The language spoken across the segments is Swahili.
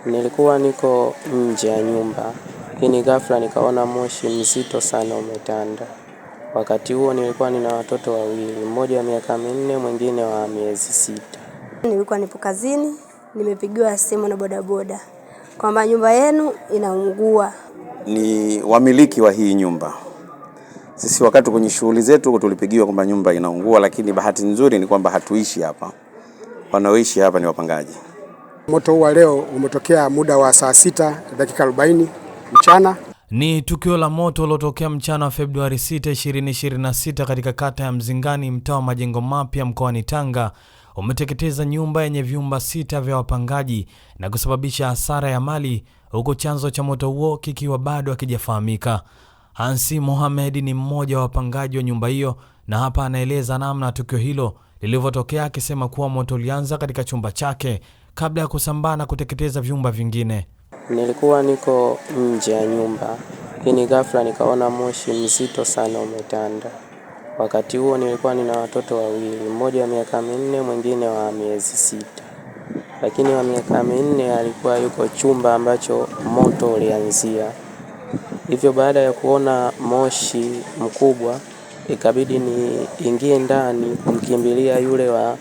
Nilikuwa niko nje ya nyumba, lakini ghafla nikaona moshi mzito sana umetanda. Wakati huo nilikuwa nina watoto wawili, mmoja wa miaka 4, mwingine wa miezi 6. Nilikuwa nipo kazini, nimepigiwa simu na bodaboda kwamba nyumba yenu inaungua. Ni wamiliki wa hii nyumba. Sisi wakati kwenye shughuli zetu tulipigiwa kwamba nyumba inaungua, lakini bahati nzuri ni kwamba hatuishi hapa. Wanaoishi hapa ni wapangaji. Moto huu leo umetokea muda wa saa 6:40 mchana. Ni tukio la moto lilotokea mchana wa Februari 6, 2026 katika kata ya Mzingani, mtaa wa Majengo Mapya, mkoani Tanga. Umeteketeza nyumba yenye vyumba 6 vya wapangaji na kusababisha hasara ya mali, huko chanzo cha moto huo kikiwa bado hakijafahamika. Hansi Mohamed ni mmoja wa wapangaji wa nyumba hiyo, na hapa anaeleza namna tukio hilo lilivyotokea, akisema kuwa moto ulianza katika chumba chake kabla ya kusambaa na kuteketeza vyumba vingine. Nilikuwa niko nje ya nyumba, lakini ghafla nikaona moshi mzito sana umetanda. Wakati huo nilikuwa nina watoto wawili, mmoja wa miaka 4, mwingine wa miezi 6. Lakini wa miaka 4 alikuwa yuko chumba ambacho moto ulianzia. Hivyo baada ya kuona moshi mkubwa, ikabidi niingie ndani kumkimbilia yule wa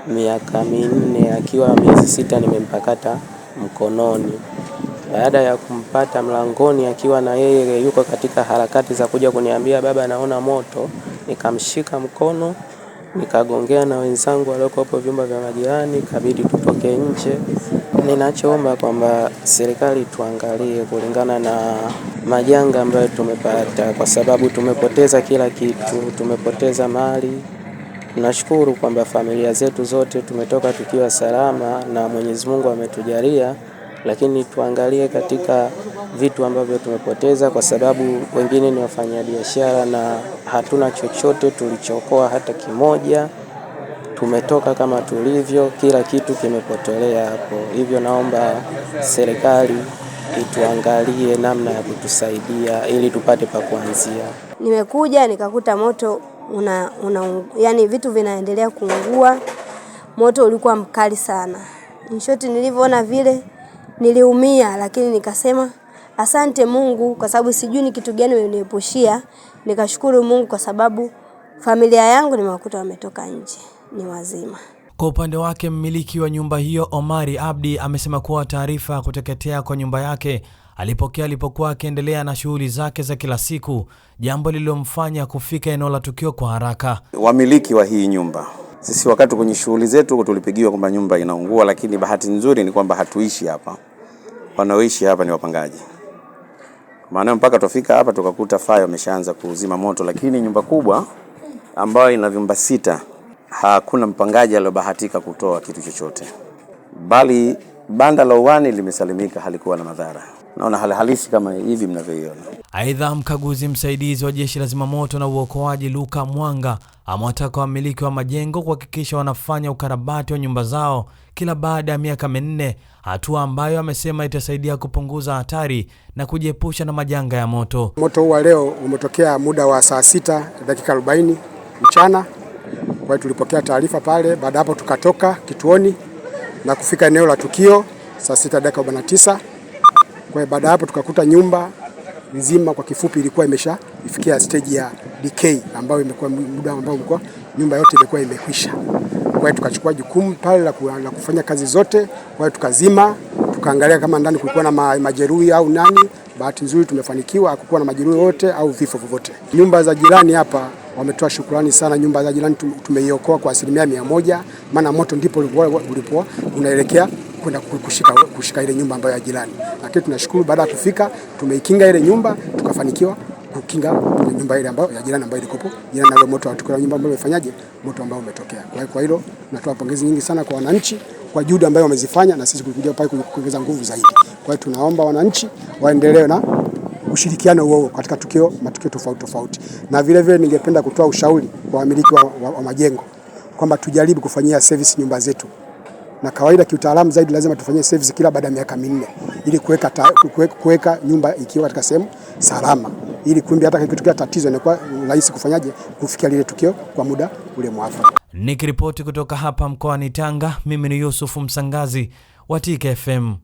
miaka 4 akiwa miezi 6 nimempakata mkononi. Baada ya kumpata mlangoni akiwa na yeye yuko katika harakati za kuja kuniambia baba naona moto, nikamshika mkono, nikagongea na wenzangu waliokuwa hapo vyumba vya majirani, kabidi tutoke nje. Ninachoomba kwamba serikali tuangalie kulingana na majanga ambayo tumepata, kwa sababu tumepoteza kila kitu, tumepoteza mali. Nashukuru kwamba familia zetu zote tumetoka tukiwa salama na Mwenyezi Mungu ametujalia, lakini tuangalie katika vitu ambavyo tumepoteza, kwa sababu wengine ni wafanyabiashara na hatuna chochote tulichokoa hata kimoja. Tumetoka kama tulivyo, kila kitu kimepotelea hapo. Hivyo naomba serikali ituangalie namna ya kutusaidia ili tupate pa kuanzia. Nimekuja nikakuta moto yani vitu vinaendelea kuungua. Moto ulikuwa mkali sana. Nishoti nilivyoona vile niliumia, lakini nikasema asante Mungu kwa sababu sijui ni kitu gani umeniepushia. Nikashukuru Mungu kwa sababu familia yangu nimewakuta wametoka nje, ni wazima. Kwa upande wake mmiliki wa nyumba hiyo Omari Abdi amesema kuwa taarifa ya kuteketea kwa nyumba yake alipokea alipokuwa akiendelea na shughuli zake za kila siku, jambo lililomfanya kufika eneo la tukio kwa haraka. Wamiliki wa hii nyumba. Sisi wakati kwenye shughuli zetu tulipigiwa kwamba nyumba inaungua, lakini bahati nzuri ni kwamba hatuishi hapa. Wanaoishi hapa ni wapangaji. Maana mpaka tufika hapa tukakuta fire wameshaanza kuzima moto, lakini nyumba kubwa ambayo ina vyumba 6 hakuna mpangaji aliyobahatika kutoa kitu chochote. Bali banda la uwani limesalimika, halikuwa na madhara. Naona hali halisi kama hivi mnavyoiona. Aidha, mkaguzi msaidizi wa Jeshi la Zimamoto na Uokoaji Luka Mwanga amewataka wamiliki wa majengo kuhakikisha wanafanya ukarabati wa nyumba zao kila baada ya miaka 4, hatua ambayo amesema itasaidia kupunguza hatari na kujiepusha na majanga ya moto. Moto huu leo umetokea muda wa saa 6:40 mchana. Kwa hiyo tulipokea taarifa pale, baada hapo tukatoka kituoni na kufika eneo la tukio saa 6:49. Kwa hiyo baada hapo tukakuta nyumba nzima kwa kifupi ilikuwa imeshafikia stage ya decay, ambayo imekuwa muda ambao nyumba yote ilikuwa imekwisha. Kwa hiyo tukachukua jukumu pale la kufanya kazi zote. Kwa hiyo tukazima, tukaangalia kama ndani kulikuwa na majeruhi au nani. Bahati nzuri tumefanikiwa, hakukuwa na majeruhi wote au vifo vyovyote. Nyumba za jirani hapa wametoa shukrani sana. Nyumba za jirani tumeiokoa kwa 100%, maana moto ndipo ulipo unaelekea kwenda kushika ile nyumba ambayo ya jirani. Lakini tunashukuru baada ya kufika tumeikinga ile nyumba, tukafanikiwa kukinga nyumba ile ambayo ya jirani ambayo ilikopo jirani na moto wa nyumba ambayo imefanyaje moto ambao umetokea. Kwa hilo tunatoa pongezi nyingi sana kwa wananchi kwa juhudi ambayo wamezifanya, na sisi kuja pale kuongeza nguvu zaidi. Kwa hiyo tunaomba wananchi waendelee na ushirikiano huo katika matukio tofauti. Na vile vile ningependa kutoa ushauri kwa wamiliki wa majengo kwamba tujaribu kufanyia service nyumba zetu. Na kawaida kiutaalamu zaidi lazima tufanyie service kila baada ya miaka 4 ili kuweka nyumba ikiwa katika sehemu salama, ili kumbe hata ikitokea tatizo inakuwa rahisi kufanyaje kufikia lile tukio kwa muda ule mwafaka. Nikiripoti kutoka hapa mkoani Tanga, mimi ni Yusuf Msangazi wa TK FM.